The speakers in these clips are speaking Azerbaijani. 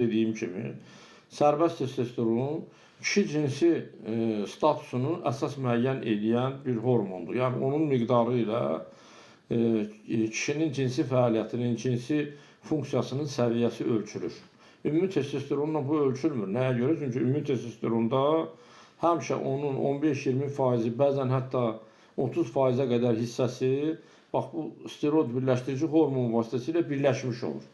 Dediyim kimi, sərbəst testosteron kişi cinsi statusunu əsas müəyyən edən bir hormondur. Yəni, onun miqdarı ilə kişinin cinsi fəaliyyətinin, cinsi funksiyasının səviyyəsi ölçülür. Ümumi testosteronla bu ölçülmür. Nəyə görə? Çünki ümumi testosteronda həmişə onun 15-20%, bəzən hətta 30%-ə qədər hissəsi bax, bu steroid birləşdirici hormon vasitəsilə birləşmiş olur.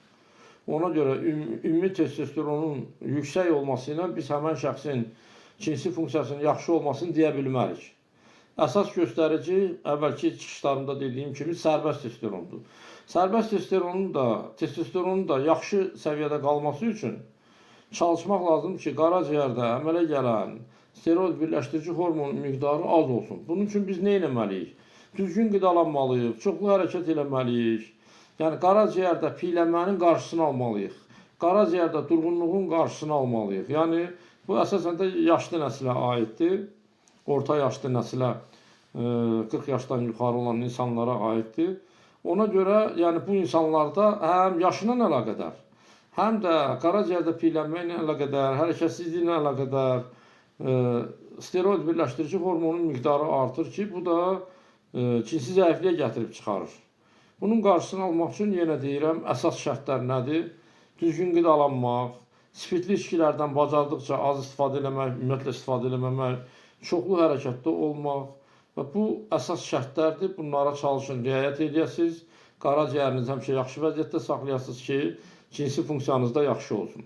Ona görə ümumi testosteronun yüksək olması ilə biz həmən şəxsin cinsi funksiyasının yaxşı olmasını deyə bilmərik. Əsas göstərici, əvvəlki çıxışlarımda dediyim kimi, sərbəst testosterondur. Sərbəst testosteronun da yaxşı səviyyədə qalması üçün çalışmaq lazımdır ki, qaraciyərdə əmələ gələn steroid birləşdirici hormonun miqdarı az olsun. Bunun üçün biz nə etməliyik? Düzgün qidalanmalıyıq, çoxlu hərəkət eləməliyik. Yəni, qaraciyərdə piyələnmənin qarşısını almalıyıq. Qaraciyərdə durğunluğun qarşısını almalıyıq. Yəni, bu əsasən də yaşlı nəsilə aiddir. Orta yaşlı nəsilə, 40 yaşdan yuxarı olan insanlara aiddir. Ona görə, yəni, bu insanlarda həm yaşına əlaqədar, həm də qaraciyərdə piyələnmə ilə əlaqədar, hərəkətsizliklə əlaqədar steroid birləşdirici hormonun miqdarı artır ki, bu da cinsi zəifliyə gətirib çıxarır. Bunun qarşısını almaq üçün yenə deyirəm, əsas şərtlər nədir? Düzgün qidalanmaq, spirtli içkilərdən bacardıqca az istifadə eləmək, ümumiyyətlə istifadə eləməmək, çoxlu hərəkətdə olmaq və bu əsas şərtlərdir. Bunlara çalışın, riayət edəsiniz. Qaraciyəriniz həmişə yaxşı vəziyyətdə saxlayasınız ki, cinsi funksiyanız da yaxşı olsun.